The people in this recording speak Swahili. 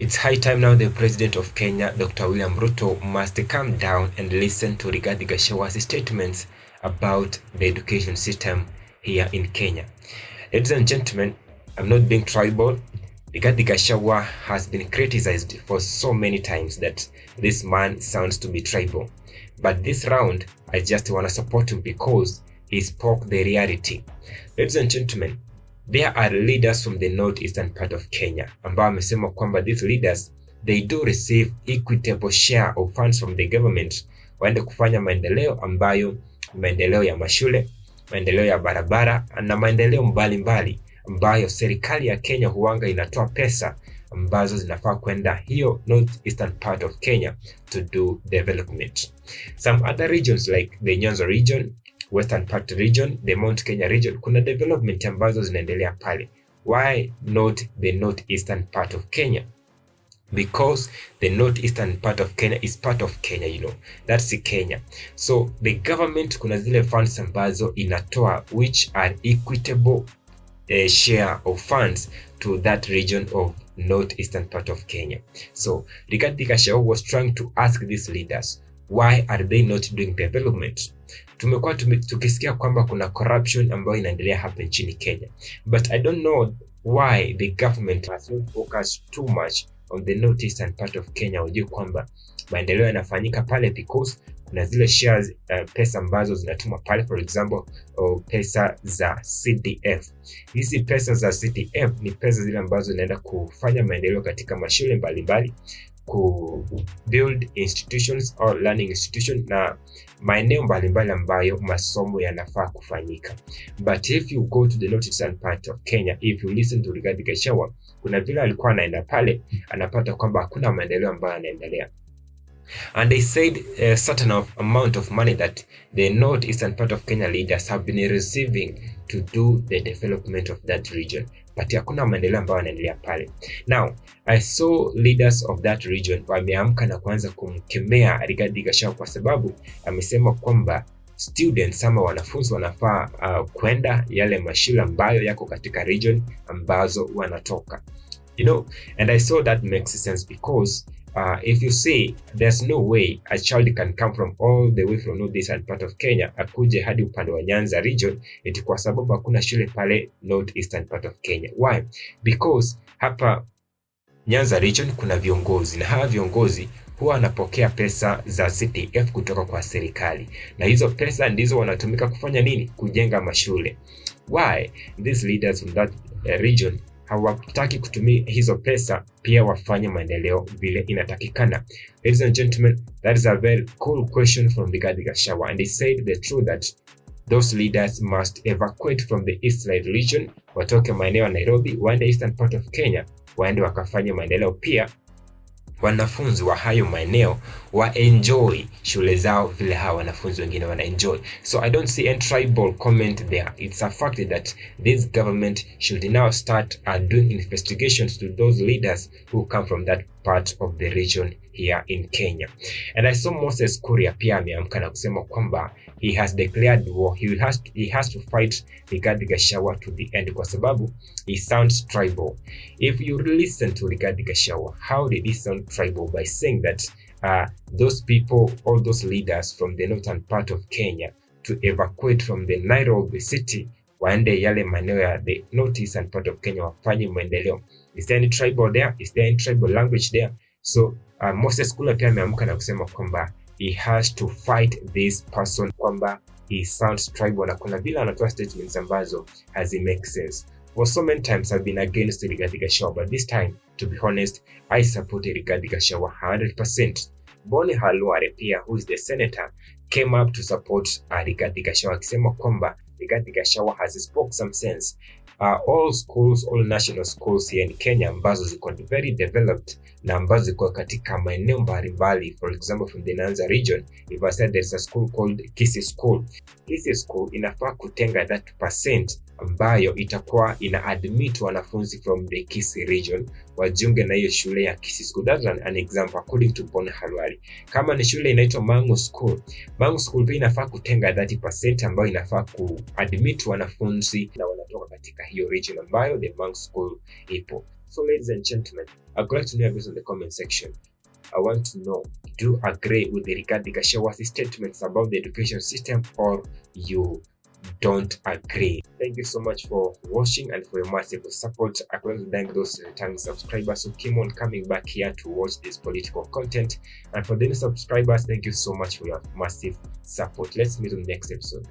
It's high time now the President of Kenya, Dr. William Ruto, must calm down and listen to Rigathi Gachagua's statements about the education system here in Kenya. Ladies and gentlemen, I'm not being tribal. Rigathi Gachagua has been criticized for so many times that this man sounds to be tribal. But this round, I just want to support him because he spoke the reality. Ladies and gentlemen, there are leaders from the northeastern part of Kenya ambao wamesema kwamba these leaders they do receive equitable share of funds from the government waende kufanya maendeleo ambayo maendeleo ya mashule, maendeleo ya barabara na maendeleo mbalimbali ambayo serikali ya Kenya huanga inatoa pesa ambazo zinafaa kwenda hiyo northeastern part of Kenya to do development. Some other regions like the Nyanza region, Western part region, the Mount Kenya region, kuna development ambazo zinaendelea pale. Why not the northeastern part of Kenya? Because the northeastern part of Kenya is part of Kenya, you know. That's Kenya. So the government kuna zile funds ambazo inatoa which are equitable share of funds to that region of northeastern part of Kenya. So Rigathi Gachagua was trying to ask these leaders, why are they not doing development? Tumekuwa tukisikia kwamba kuna corruption ambayo inaendelea hapa nchini Kenya, but I don't know why the government has not focused too much on the northeastern part of Kenya. Ujue kwamba maendeleo yanafanyika pale because kuna zile shares pesa ambazo zinatuma pale, for example pesa za CDF. Hizi pesa za CDF ni pesa zile ambazo zinaenda kufanya maendeleo katika mashule mbalimbali, ku build institutions or learning institution na maeneo mbalimbali ambayo masomo yanafaa kufanyika. But if you go to the northeastern part of Kenya, if you listen to Rigathi Gachagua, kuna vile alikuwa anaenda pale anapata kwamba hakuna maendeleo ambayo yanaendelea. And they said a certain amount of money that the northeastern part of Kenya leaders have been receiving to do the development of that region, but hakuna maendeleo ambayo yanaendelea pale. Now, I saw leaders of that region wameamka na kuanza kumkemea Rigathi Gachagua kwa sababu amesema kwamba students ama wanafunzi wanafaa kwenda yale mashule ambayo yako katika region ambazo wanatoka. You know, and I saw that makes sense because if you say there's no way a child can come from all the way from northeastern part of Kenya akuje hadi upande wa Nyanza region, eti kwa sababu hakuna shule pale northeastern part of Kenya. Why? Because hapa Nyanza region kuna viongozi na hawa viongozi huwa wanapokea pesa za CDF kutoka kwa serikali, na hizo pesa ndizo wanatumika kufanya nini? Kujenga mashule. Why? These leaders from that region hawataki kutumia hizo pesa pia wafanye maendeleo vile inatakikana. Ladies and gentlemen, that is a very cool question from Rigathi Gachagua, and he said the truth that those leaders must evacuate from the eastern region, watoke maeneo ya Nairobi waende eastern part of Kenya waende wakafanye maendeleo, pia wanafunzi wa hayo maeneo wa enjoy shule zao vile hawa wanafunzi wengine wana enjoy. So I don't see any tribal comment there. It's a fact that this government should now start doing investigations to those leaders who come from that part of the region here in Kenya. And I saw Moses Kuria pia ameamka na kusema kwamba he has declared war. He has to fight Rigathi Gachagua to the end kwa sababu he sounds tribal. If you listen to Rigathi Gachagua, how did he sound tribal? By saying that those people, all those leaders from the northern part of Kenya to evacuate from the Nairobi city waende yale maeneo ya the northeastern part of Kenya wafanye maendeleo. Is there any tribal there? Is there any tribal language there? So Moses Kula pia ameamka na kusema kwamba he has to fight this person, kwamba he sounds tribal na kuna vile anatoa statements ambazo hazi make sense. For so many times I've been against Rigathi Gachagua, but this time, to be honest, I support Rigathi Gachagua 100%. Boni Halware pia, who is the senator, came up to support Rigathi Gachagua akisema kwamba Rigathi Gachagua has spoke some sense. All schools, all national schools here in Kenya ambazo ziko very developed na ambazo ziko katika maeneo mbalimbali, for example from the Nyanza region, if I said there's a school called Kisii School, Kisii School inafaa kutenga that percent ambayo itakuwa ina admit wanafunzi from the Kisii region wajiunge na hiyo shule ya Kisii School. That's an example according to Boni Halwari. Kama ni shule inaitwa Mangu School, Mangu School pia inafaa kutenga 30% ambayo inafaa ku admit wanafunzi na wanatoka katika hiyo region ambayo the Mangu School ipo. So ladies and gentlemen, I'd like to know your views on the comment section. I want to know, do you agree with the Rigathi Gachagua's statements about the education system, or you don't agree? Thank you so much for watching and for your massive support. I would like to thank those returning subscribers who came on coming back here to watch this political content. And for the new subscribers, thank you so much for your massive support. Let's meet on the next episode.